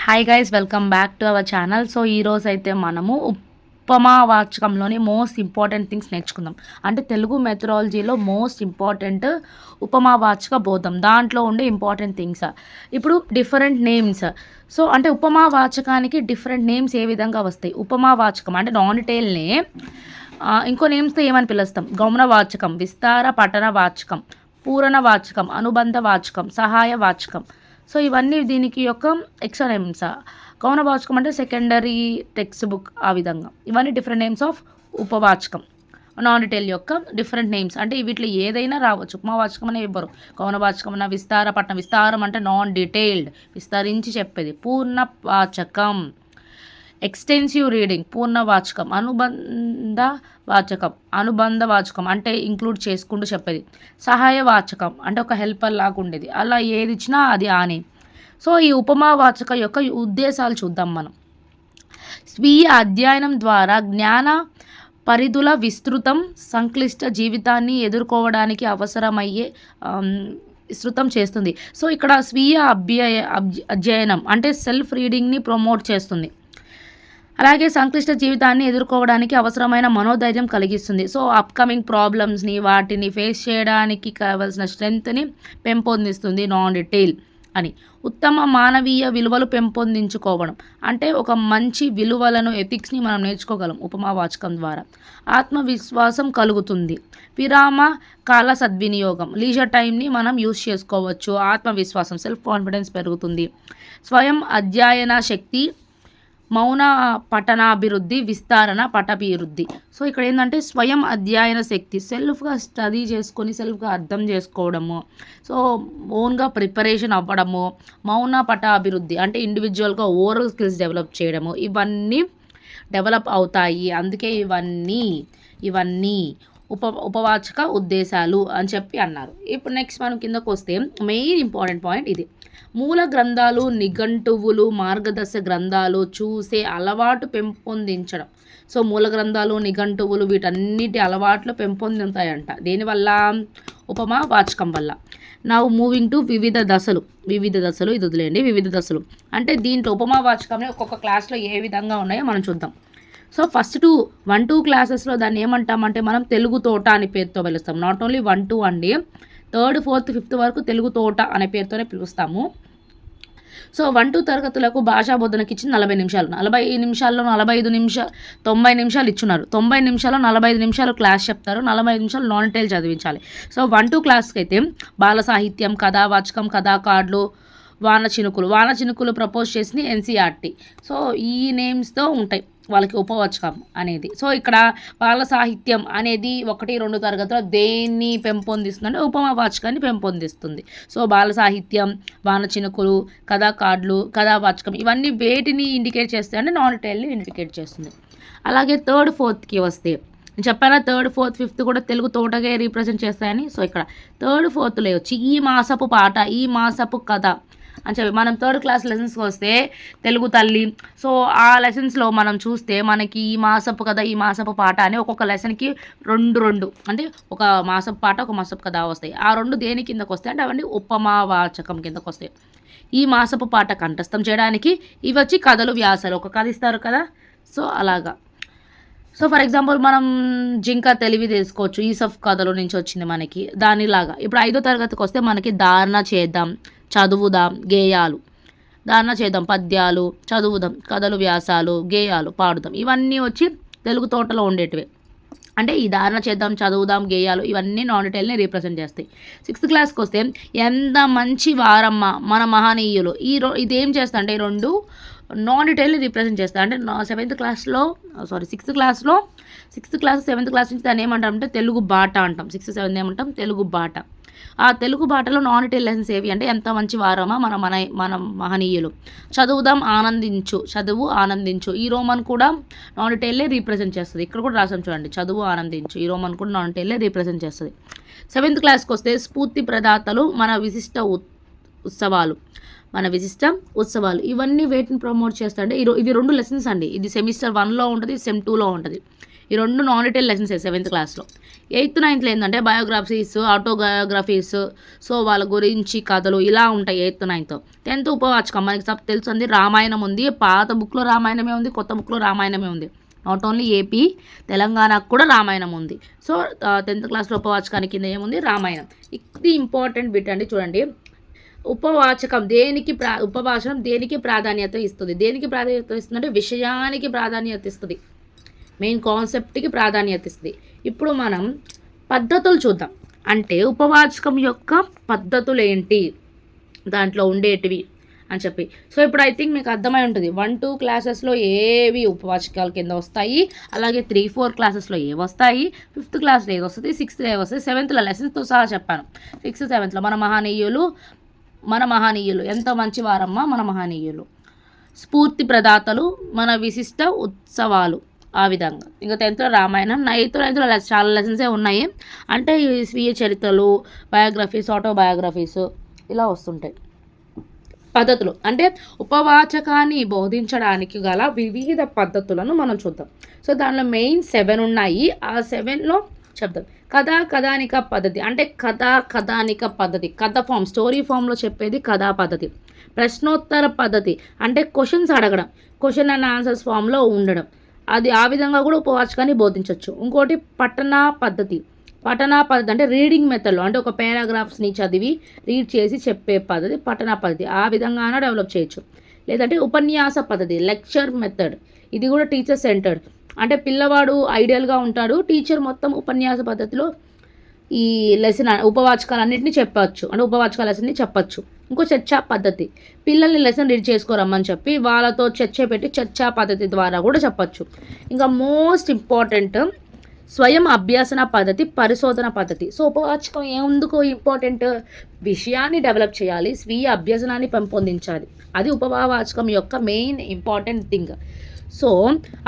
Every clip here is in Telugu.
Hi guys, welcome back to our channel. So ఈరోజు అయితే మనము ఉపమావాచకంలోని మోస్ట్ ఇంపార్టెంట్ థింగ్స్ నేర్చుకుందాం. అంటే తెలుగు మెథడాలజీలో మోస్ట్ ఇంపార్టెంట్ ఉపమావాచక బోధం, దాంట్లో ఉండే ఇంపార్టెంట్ థింగ్స్. ఇప్పుడు డిఫరెంట్ నేమ్స్. సో అంటే ఉపమావాచకానికి డిఫరెంట్ నేమ్స్ ఏ విధంగా వస్తాయి? ఉపమావాచకం అంటే నానిటేల్నే ఇంకో నేమ్స్తో ఏమని పిలుస్తాం? గౌణవాచకం, విస్తార పఠన వాచకం, పూరణ వాచకం, అనుబంధ వాచకం, సహాయ వాచకం. సో ఇవన్నీ దీనికి యొక్క ఎక్స్ట్రా నేమ్స్. గౌణవాచకం అంటే సెకండరీ టెక్స్ట్ బుక్, ఆ విధంగా ఇవన్నీ డిఫరెంట్ నేమ్స్ ఆఫ్ ఉపవాచకం. నానిటేల్ యొక్క డిఫరెంట్ నేమ్స్. అంటే వీటిలో ఏదైనా రావచ్చు. ఉపమావాచకం అనే ఇవ్వరు. గౌణవాచకం అన్న విస్తార పట్టణం, విస్తారం అంటే నాన్ డీటెయిల్డ్, విస్తరించి చెప్పేది. పూర్ణవాచకం ఎక్స్టెన్సివ్ రీడింగ్, పూర్ణవాచకం. అనుబంధ వాచకం అంటే ఇంక్లూడ్ చేసుకుంటూ చెప్పేది. సహాయ వాచకం అంటే ఒక హెల్పర్ లాగా ఉండేది. అలా ఏది ఇచ్చినా అది ఆనే. సో ఈ ఉపమావాచక యొక్క ఉద్దేశాలు చూద్దాం మనం. స్వీయ అధ్యయనం ద్వారా జ్ఞాన పరిధుల విస్తృతం, సంక్లిష్ట జీవితాన్ని ఎదుర్కోవడానికి అవసరమయ్యే విస్తృతం చేస్తుంది. సో ఇక్కడ స్వీయ అధ్యయనం అంటే సెల్ఫ్ రీడింగ్ని ప్రమోట్ చేస్తుంది. అలాగే సంక్లిష్ట జీవితాన్ని ఎదుర్కోవడానికి అవసరమైన మనోధైర్యం కలిగిస్తుంది. సో అప్కమింగ్ ప్రాబ్లమ్స్ని, వాటిని ఫేస్ చేయడానికి కావాల్సిన స్ట్రెంగ్త్ని పెంపొందిస్తుంది నాన్ డీటెయిల్ అని. ఉత్తమ మానవీయ విలువలు పెంపొందించుకోవడం అంటే ఒక మంచి విలువలను, ఎథిక్స్ని మనం నేర్చుకోగలం ఉపమావాచకం ద్వారా. ఆత్మవిశ్వాసం కలుగుతుంది. విరామ కాల సద్వినియోగం, లీజర్ టైంని మనం యూజ్ చేసుకోవచ్చు. ఆత్మవిశ్వాసం, సెల్ఫ్ కాన్ఫిడెన్స్ పెరుగుతుంది. స్వయం అధ్యయన శక్తి, మౌన పఠనాభివృద్ధి, విస్తరణ పఠాభివృద్ధి. సో ఇక్కడ ఏంటంటే స్వయం అధ్యయన శక్తి, సెల్ఫ్గా స్టడీ చేసుకొని సెల్ఫ్గా అర్థం చేసుకోవడము, సో ఓన్గా ప్రిపరేషన్ అవ్వడము. మౌన పఠాభివృద్ధి అంటే ఇండివిజువల్గా ఓరల్ స్కిల్స్ డెవలప్ చేయడము. ఇవన్నీ డెవలప్ అవుతాయి. అందుకే ఇవన్నీ ఉపవాచక ఉద్దేశాలు అని చెప్పి అన్నారు. ఇప్పుడు నెక్స్ట్ మనం కిందకు వస్తే మెయిన్ ఇంపార్టెంట్ పాయింట్ ఇది. మూల గ్రంథాలు, నిఘంటువులు, మార్గదర్శ గ్రంథాలు చూసే అలవాటు పెంపొందించడం. సో మూల గ్రంథాలు, నిఘంటువులు వీటన్నిటి అలవాట్లు పెంపొందుతాయంట. దేనివల్ల? ఉపమా వాచకం వల్ల. నా మూవింగ్ టు వివిధ దశలు ఇది వదిలేయండి. వివిధ దశలు అంటే దీంట్లో ఉపమా వాచకంలో ఒక్కొక్క క్లాస్లో ఏ విధంగా ఉన్నాయో మనం చూద్దాం. సో ఫస్ట్ 1-2 క్లాసెస్లో దాన్ని ఏమంటామంటే మనం తెలుగు తోట అనే పేరుతో పిలుస్తాం. నాట్ ఓన్లీ 1-2 అండి, 3rd, 4th, 5th వరకు తెలుగు తోట అనే పేరుతోనే పిలుస్తాము. సో 1-2 తరగతులకు భాషా బోధనకి ఇచ్చింది 40 నిమిషాలు. 40 నిమిషాల్లో 45 నిమిషాలు 90 నిమిషాలు ఇచ్చున్నారు. 90 నిమిషాల్లో 45 నిమిషాలు క్లాస్ చెప్తారు, 45 నిమిషాలు నానిటేల్ చదివించాలి. సో 1-2 క్లాస్కి అయితే బాల సాహిత్యం, కథావాచకం, కథా కార్డులు, వాన చినుకులు ప్రపోజ్ చేసింది ఎన్సీఆర్టీ. సో ఈ నేమ్స్తో ఉంటాయి వాళ్ళకి ఉపవాచకం అనేది. సో ఇక్కడ బాల సాహిత్యం అనేది 1-2 తరగతిలో దేన్ని పెంపొందిస్తుందంటే ఉపమావాచకాన్ని పెంపొందిస్తుంది. సో బాల సాహిత్యం, వాన చినుకులు, కథా కార్డులు, కథావాచకం ఇవన్నీ వేటిని ఇండికేట్ చేస్తాయి అంటే నానిటేల్ని ఇండికేట్ చేస్తుంది. అలాగే 3rd, 4thకి వస్తే చెప్పారా 3rd, 4th, 5th కూడా తెలుగు తోటగా రీప్రజెంట్ చేస్తాయని. సో ఇక్కడ 3rd, 4thలో వచ్చి ఈ మాసపు పాట, ఈ మాసపు కథ అని చెప్పి మనం 3rd క్లాస్ లెసన్స్కి వస్తే తెలుగు తల్లి. సో ఆ లెసన్స్లో మనం చూస్తే మనకి ఈ మాసపు కథ, ఈ మాసపు పాట అని ఒక్కొక్క లెసన్కి రెండు అంటే ఒక మాసపు పాట, ఒక మాసపు కథ వస్తాయి. ఆ రెండు దేని కిందకు వస్తాయి అంటే అవన్నీ ఉపమావాచకం కిందకు వస్తాయి. ఈ మాసపు పాట కంఠస్థం చేయడానికి, ఇవి వచ్చి కథలు, వ్యాసాలు. ఒక కథ ఇస్తారు కదా, సో అలాగా. సో ఫర్ ఎగ్జాంపుల్ మనం జింక తెలివి తెలుసుకోవచ్చు, ఈసఫ్ కథలో నుంచి వచ్చింది మనకి. దానిలాగా ఇప్పుడు 5వ తరగతికి వస్తే మనకి ధారణ చేద్దాం, చదువుదాం, గేయాలు. ధారణ చేద్దాం పద్యాలు, చదువుదాం కథలు, వ్యాసాలు, గేయాలు, పాడుదాం. ఇవన్నీ వచ్చి తెలుగు తోటలో ఉండేటివే. అంటే ఈ ధారణ చేద్దాం, చదువుదాం, గేయాలు ఇవన్నీ నానిటేల్ని రీప్రజెంట్ చేస్తాయి. 6th క్లాస్కి వస్తే ఎంత మంచి వారమ్మ మన మహనీయులు. ఇదేం చేస్తా అంటే ఈ రెండు నానిటేల్ని రీప్రజెంట్ చేస్తాయి. అంటే 6th క్లాస్ 7th క్లాస్ నుంచి దాన్ని ఏమంటామంటే తెలుగు బాట అంటాం. 6th, 7th ఏమంటాం తెలుగు బాట. ఆ తెలుగు బాటలో నానిటేల్ లెసన్స్ ఏవి అంటే ఎంత మంచి వారమా మన మహనీయులు, చదువుదాం ఆనందించు, చదువు ఆనందించు. ఈ రోమన్ కూడా నానిటేల్లే రీప్రజెంట్ చేస్తుంది. ఇక్కడ కూడా రాసాం చూడండి, చదువు ఆనందించు. ఈ రోమన్ కూడా నానిటేల్లే రీప్రజెంట్ చేస్తుంది. 7th క్లాస్కి వస్తే స్ఫూర్తి ప్రదాతలు, మన విశిష్ట ఉత్సవాలు ఇవన్నీ వేటిని ప్రమోట్ చేస్తాయంటే ఇవి 2 లెసన్స్ అండి. ఇది సెమిస్టర్ 1లో ఉంటుంది, సెమ్ 2లో ఉంటుంది. ఈ 2 నాన్ డీటెయిల్ లెసన్స్ 7th క్లాస్లో. 8th 9th ఏంటంటే బయోగ్రఫీస్, ఆటోబయోగ్రఫీస్, సో వాళ్ళ గురించి కథలు ఇలా ఉంటాయి 8th 9th. 10th ఉపవాచకం మనకి తెలుసు అంది, రామాయణం ఉంది. పాత బుక్లో రామాయణమే ఉంది, కొత్త బుక్లో రామాయణమే ఉంది. నాట్ ఓన్లీ ఏపీ, తెలంగాణకు కూడా రామాయణం ఉంది. సో 10th క్లాస్లో ఉపవాచకానికి కింద ఏముంది, రామాయణం. ఇది ఇంపార్టెంట్ బిట్ అండి. చూడండి, ఉపవాచకం ఉపవాచకం దేనికి ప్రాధాన్యత ఇస్తుంది? దేనికి ప్రాధాన్యత ఇస్తుంది అంటే విషయానికి ప్రాధాన్యత ఇస్తుంది, మెయిన్ కాన్సెప్ట్కి ప్రాధాన్యత ఇస్తుంది. ఇప్పుడు మనం పద్ధతులు చూద్దాం. అంటే ఉపవాచకం యొక్క పద్ధతులు ఏంటి, దాంట్లో ఉండేటివి అని చెప్పి. సో ఇప్పుడు ఐ థింక్ మీకు అర్థమై ఉంటుంది 1-2 క్లాసెస్లో ఏవి ఉపవాచకాల కింద వస్తాయి, అలాగే 3-4 క్లాసెస్లో ఏవి వస్తాయి, 5th క్లాస్లో ఏది వస్తుంది, 6th ఏది వస్తుంది, 7thలో లెసన్స్తో సహా చెప్పాను. 6th 7thలో మన మహనీయులు ఎంతో మంచి వారమ్మ మన మహనీయులు, స్ఫూర్తి ప్రదాతలు, మన విశిష్ట ఉత్సవాలు, ఆ విధంగా. ఇంకా 10thలో రామాయణం, 9th చాలా లెసన్సే ఉన్నాయి. అంటే ఈ స్వీయ చరిత్రలు, బయోగ్రఫీస్, ఆటోబయోగ్రఫీస్ ఇలా వస్తుంటాయి. పద్ధతులు అంటే ఉపవాచకాన్ని బోధించడానికి గల వివిధ పద్ధతులను మనం చూద్దాం. సో దానిలో మెయిన్ 7 ఉన్నాయి. ఆ 7లో చెప్తాం. కథానిక పద్ధతి అంటే కథానిక పద్ధతి, కథ ఫామ్, స్టోరీ ఫామ్లో చెప్పేది కథా పద్ధతి. ప్రశ్నోత్తర పద్ధతి అంటే క్వశ్చన్స్ అడగడం, క్వశ్చన్ అండ్ ఆన్సర్స్ ఫామ్లో ఉండడం, అది ఆ విధంగా కూడా ఉపవాచకాన్ని బోధించవచ్చు. ఇంకోటి పఠనా పద్ధతి అంటే రీడింగ్ మెథడ్లో, అంటే ఒక పారాగ్రాఫ్స్ని చదివి రీడ్ చేసి చెప్పే పద్ధతి పఠనా పద్ధతి. ఆ విధంగానే డెవలప్ చేయొచ్చు. లేదంటే ఉపన్యాస పద్ధతి, లెక్చర్ మెథడ్, ఇది కూడా టీచర్ సెంటర్డ్. అంటే పిల్లవాడు ఐడియల్గా ఉంటాడు, టీచర్ మొత్తం ఉపన్యాస పద్ధతిలో ఈ లెసన్ ఉపవాచకాలన్నింటినీ చెప్పచ్చు, అంటే ఉపవాచకాల లెసన్ని చెప్పచ్చు. ఇంకో చర్చా పద్ధతి, పిల్లల్ని లెసన్ రీడ్ చేసుకోరమ్మని చెప్పి వాళ్ళతో చర్చ పెట్టి చర్చా పద్ధతి ద్వారా కూడా చెప్పచ్చు. ఇంకా మోస్ట్ ఇంపార్టెంట్ స్వయం అభ్యాసన పద్ధతి, పరిశోధన పద్ధతి. సో ఉపవాచకం ఎందుకు ఇంపార్టెంట్, విషయాన్ని డెవలప్ చేయాలి, స్వీయ అభ్యసనాన్ని పెంపొందించాలి, అది ఉపవాచకం యొక్క మెయిన్ ఇంపార్టెంట్ థింగ్. సో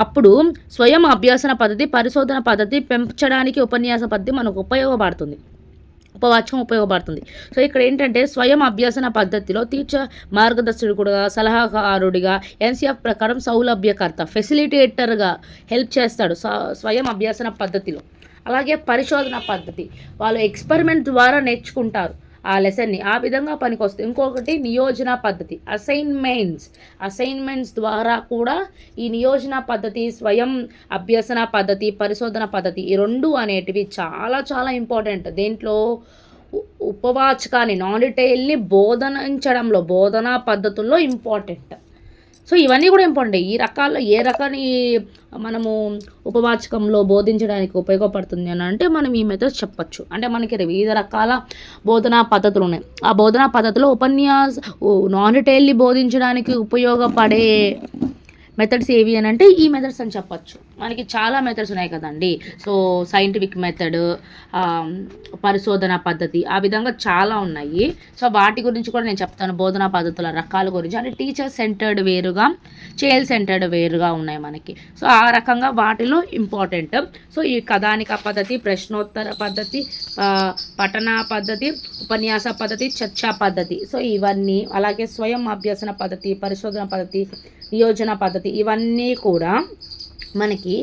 అప్పుడు స్వయం అభ్యాసన పద్ధతి, పరిశోధన పద్ధతి పెంచడానికి ఉపన్యాస పద్ధతి మనకు ఉపవాచకం ఉపయోగపడుతుంది. సో ఇక్కడ ఏంటంటే స్వయం అభ్యసన పద్ధతిలో టీచర్ మార్గదర్శకుడుగా, సలహాకారుడిగా, ఎన్సీఎఫ్ ప్రకారం సౌలభ్యకర్త, ఫెసిలిటేటర్గా హెల్ప్ చేస్తాడు స్వయం అభ్యసన పద్ధతిలో. అలాగే పరిశోధన పద్ధతి, వాళ్ళు ఎక్స్పెరిమెంట్ ద్వారా నేర్చుకుంటారు ఆ లెసన్ని, ఆ విధంగా పనికొస్తుంది. ఇంకొకటి నియోజన పద్ధతి, అసైన్మెంట్స్ ద్వారా కూడా ఈ నియోజన పద్ధతి, స్వయం అభ్యసన పద్ధతి, పరిశోధన పద్ధతి, ఈ 2 అనేటివి చాలా చాలా ఇంపార్టెంట్. దేంట్లో ఉపవాచకాన్ని, నాన్ డీటెయిల్ని బోధనించడంలో, బోధనా పద్ధతుల్లో ఇంపార్టెంట్. సో ఇవన్నీ కూడా ఇంపార్టెంట్. ఈ రకాల్లో ఏ రకాన్ని మనము ఉపవాచకంలో బోధించడానికి ఉపయోగపడుతుంది అని అంటే మనం ఈ మెథడ్స్ చెప్పచ్చు. అంటే మనకి వివిధ రకాల బోధనా పద్ధతులు ఉన్నాయి. ఆ బోధనా పద్ధతిలో నాన్ డీటెయిల్ని బోధించడానికి ఉపయోగపడే మెథడ్స్ ఏవి అని అంటే ఈ మెథడ్స్ అని చెప్పచ్చు. మనకి చాలా మెథడ్స్ ఉన్నాయి కదండి. సో సైంటిఫిక్ మెథడ్, పరిశోధన పద్ధతి, ఆ విధంగా చాలా ఉన్నాయి. సో వాటి గురించి కూడా నేను చెప్తాను, బోధనా పద్ధతుల రకాల గురించి. అంటే టీచర్ సెంటర్డ్ వేరుగా, చైల్డ్ సెంటర్డ్ వేరుగా ఉన్నాయి మనకి. సో ఆ రకంగా వాటిలో ఇంపార్టెంట్. సో ఈ కథానిక పద్ధతి, ప్రశ్నోత్తర పద్ధతి, పఠనా పద్ధతి, ఉపన్యాస పద్ధతి, చర్చా పద్ధతి, సో ఇవన్నీ, అలాగే స్వయం అభ్యసన పద్ధతి, పరిశోధన పద్ధతి, నియోజన పద్ధతి, ఇవన్నీ కూడా మనకి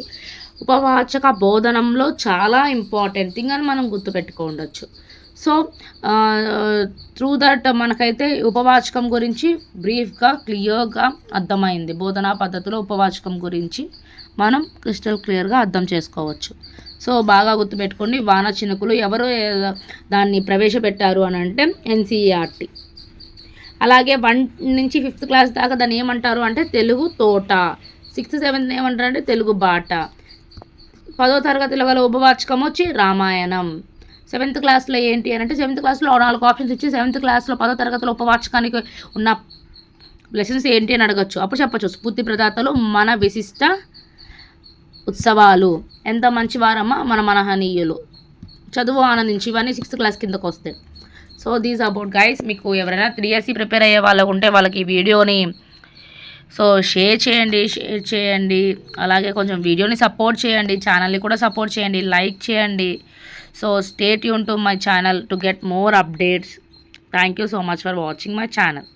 ఉపవాచక బోధనంలో చాలా ఇంపార్టెంట్ థింగ్ అని మనం గుర్తుపెట్టుకోవచ్చు. సో త్రూ దట్ మనకైతే ఉపవాచకం గురించి బ్రీఫ్గా, క్లియర్గా అర్థమైంది. బోధనా పద్ధతిలో ఉపవాచకం గురించి మనం క్రిస్టల్ క్లియర్గా అర్థం చేసుకోవచ్చు. సో బాగా గుర్తుపెట్టుకోండి. వాన చినుకులు ఎవరు దాన్ని ప్రవేశపెట్టారు అని అంటే ఎన్సీఈఆర్టీ. అలాగే 1 నుంచి 5th క్లాస్ దాకా దాన్ని ఏమంటారు అంటే తెలుగు తోట, 6th 7th ఏమంటారు అంటే తెలుగు బాట. 10వ తరగతిలో గల ఉపవాచకం వచ్చి రామాయణం. 7th క్లాస్లో ఏంటి అని అంటే 7th క్లాస్లో 4 ఆప్షన్స్ ఇచ్చి 7th క్లాస్లో 10వ తరగతిలో ఉపవాచకానికి ఉన్న లెసన్స్ ఏంటి అని అడగచ్చు. అప్పుడు చెప్పచ్చు స్ఫూర్తి ప్రదాతలు, మన విశిష్ట ఉత్సవాలు, ఎంత మంచి వారమ్మ మన మహనీయులు, చదువు ఆనందించి, ఇవన్నీ 6th క్లాస్ కిందకు వస్తాయి. So these about guys. మీకు ఎవరైనా 3SC ప్రిపేర్ అయ్యే వాళ్ళకు ఉంటే వాళ్ళకి ఈ వీడియోని షేర్ చేయండి. అలాగే కొంచెం వీడియోని సపోర్ట్ చేయండి, ఛానల్ని కూడా సపోర్ట్ చేయండి, లైక్ చేయండి. So stay tune to my channel to get more updates. Thank you so much for watching my channel.